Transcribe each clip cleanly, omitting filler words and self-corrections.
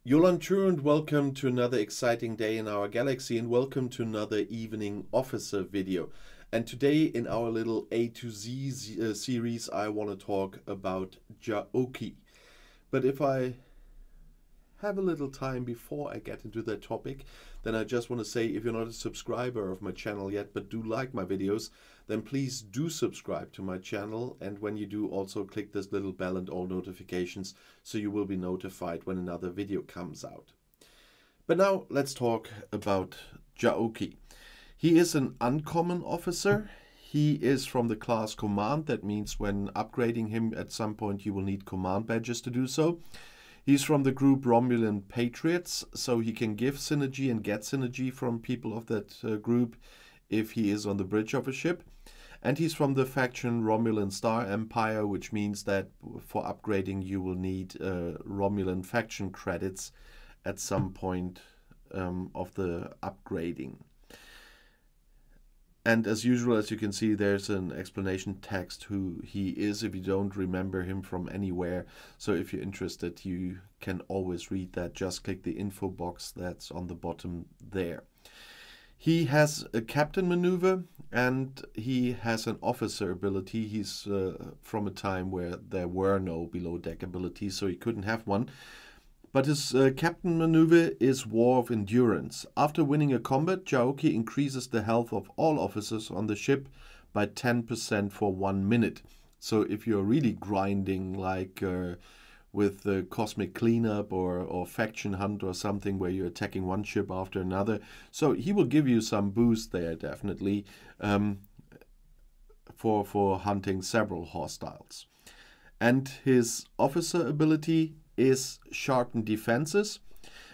Yolan True, and welcome to another exciting day in our galaxy, and welcome to another evening officer video. And today in our little A to Z series I want to talk about Jaoki. But if I have a little time before I get into that topic, then I just want to say, if you're not a subscriber of my channel yet but do like my videos, then please do subscribe to my channel, and when you do, also click this little bell and all notifications so you will be notified when another video comes out. But now let's talk about Jaoki. He is an uncommon officer. He is from the class command. That means when upgrading him at some point you will need command badges to do so. He's from the group Romulan Patriots, so he can give synergy and get synergy from people of that group if he is on the bridge of a ship. And he's from the faction Romulan Star Empire, which means that for upgrading you will need Romulan faction credits at some point of the upgrading. And as usual, as you can see, there's an explanation text who he is if you don't remember him from anywhere. So if you're interested, you can always read that. Just click the info box that's on the bottom there. He has a captain maneuver and he has an officer ability. He's from a time where there were no below deck abilities, so he couldn't have one. But his captain maneuver is War of Endurance. After winning a combat, Jaoki increases the health of all officers on the ship by 10% for 1 minute. So if you're really grinding, like with the Cosmic Cleanup or Faction Hunt or something where you're attacking one ship after another, so he will give you some boost there, definitely, for hunting several hostiles. And his officer ability is Sharpened Defenses.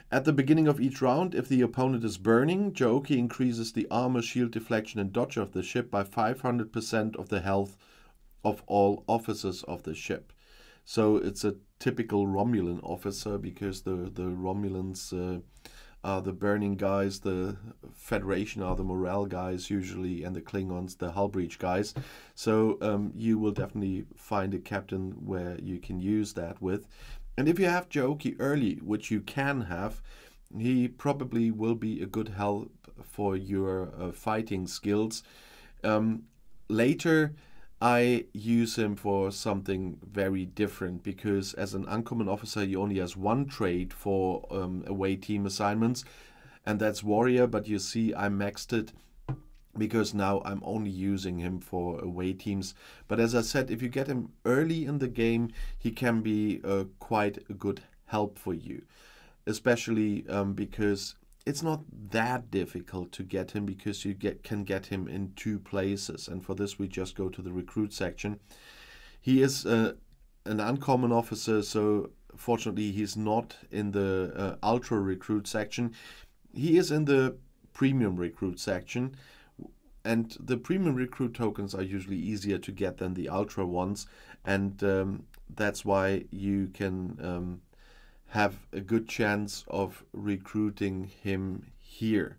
At the beginning of each round, if the opponent is burning, Jaoki increases the armor, shield, deflection and dodge of the ship by 500% of the health of all officers of the ship. So it's a typical Romulan officer, because the Romulans are the burning guys, the Federation are the morale guys usually, and the Klingons the hull breach guys. So you will definitely find a captain where you can use that with. And if you have Jaoki early, which you can have, he probably will be a good help for your fighting skills. Later, I use him for something very different, because as an uncommon officer, he only has one trait for away team assignments, and that's Warrior. But you see, I maxed it because now I'm only using him for away teams. But as I said, if you get him early in the game, he can be quite a good help for you, especially because it's not that difficult to get him, because you can get him in 2 places. And for this we just go to the recruit section. He is an uncommon officer, so fortunately he's not in the ultra recruit section. He is in the premium recruit section. And the premium recruit tokens are usually easier to get than the ultra ones, and that's why you can have a good chance of recruiting him here.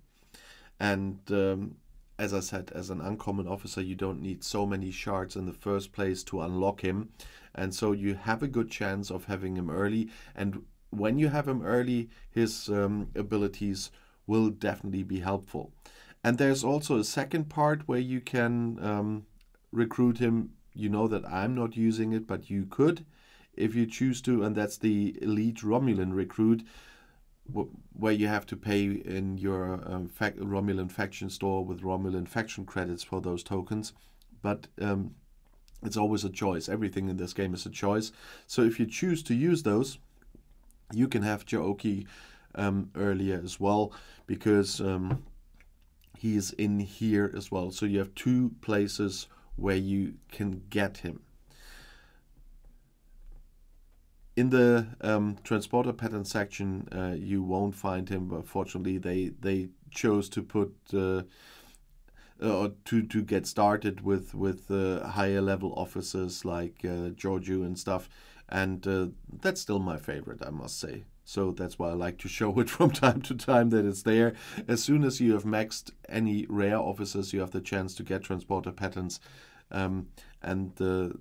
And as I said, as an uncommon officer, you don't need so many shards in the first place to unlock him, and so you have a good chance of having him early. And when you have him early, his abilities will definitely be helpful. And there's also a second part where you can recruit him. You know that I'm not using it, but you could if you choose to, and that's the Elite Romulan Recruit, where you have to pay in your Romulan faction store with Romulan faction credits for those tokens. But it's always a choice. Everything in this game is a choice. So if you choose to use those, you can have Jaoki earlier as well, because he is in here as well. So you have 2 places where you can get him. In the transporter pattern section, you won't find him, but fortunately they chose to put or to get started with higher level officers like Giorgio and stuff, and that's still my favorite, I must say. So that's why I like to show it from time to time, that it's there. As soon as you have maxed any rare officers, you have the chance to get transporter patterns. And then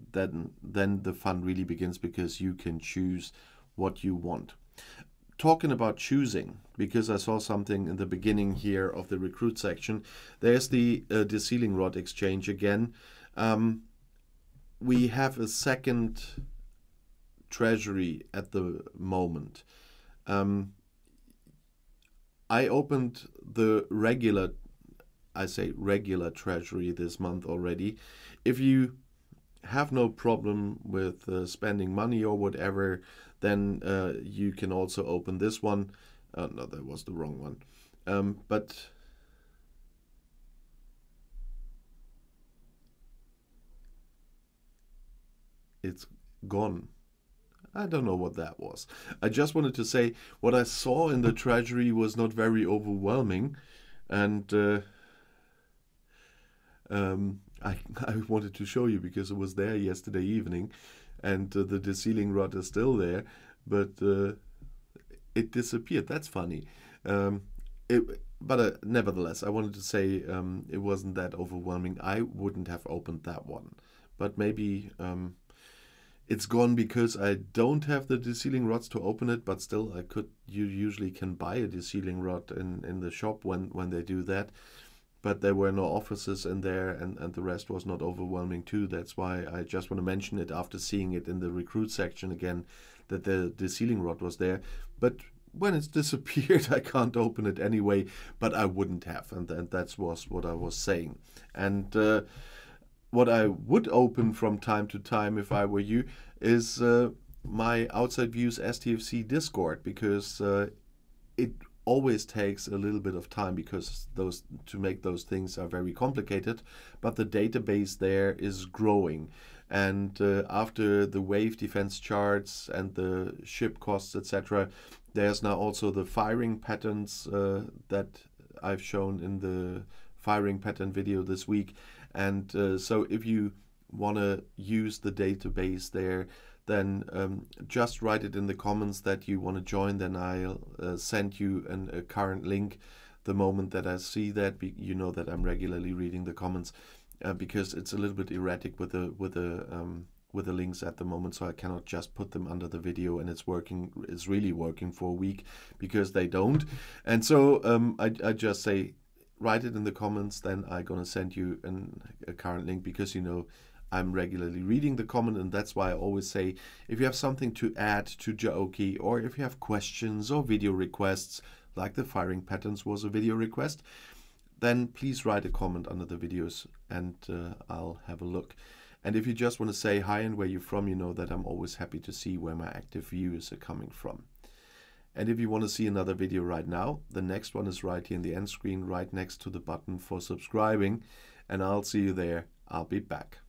the fun really begins, because you can choose what you want. talking about choosing, because I saw something in the beginning here of the recruit section. There's the ceiling rod exchange again. We have a second Treasury at the moment. I opened the regular Treasury this month already. If you have no problem with spending money or whatever, then you can also open this one. No, that was the wrong one. But it's gone. I don't know what that was. I just wanted to say what I saw in the Treasury was not very overwhelming, and I wanted to show you because it was there yesterday evening, and the ceiling rod is still there, but it disappeared. That's funny. But nevertheless, I wanted to say it wasn't that overwhelming. I wouldn't have opened that one, but maybe it's gone because I don't have the deceiling rods to open it, but still you usually can buy a deceiling rod in the shop when they do that. But there were no offices in there, and the rest was not overwhelming too. That's why I just want to mention it after seeing it in the recruit section again, that the deceiling rod was there. But when it's disappeared, I can't open it anyway, but I wouldn't have, and that was what I was saying. And what I would open from time to time if I were you is my Outside Views STFC Discord, because it always takes a little bit of time, because to make those things are very complicated, but the database there is growing. And after the wave defense charts and the ship costs, etc., there's now also the firing patterns that I've shown in the firing pattern video this week. And so if you want to use the database there, then just write it in the comments that you want to join. Then I'll send you a current link the moment that I see that. You know that I'm regularly reading the comments, because it's a little bit erratic with the links at the moment, so I cannot just put them under the video and it's really working for a week, because they don't. And so I just say, write it in the comments, then I'm gonna send you a current link, because you know I'm regularly reading the comment, and that's why I always say, if you have something to add to Jaoki, or if you have questions or video requests, like the firing patterns was a video request, then please write a comment under the videos, and I'll have a look. And if you just want to say hi and where you're from, you know that I'm always happy to see where my active viewers are coming from. And if you want to see another video right now, the next one is right here in the end screen, right next to the button for subscribing. And I'll see you there. I'll be back.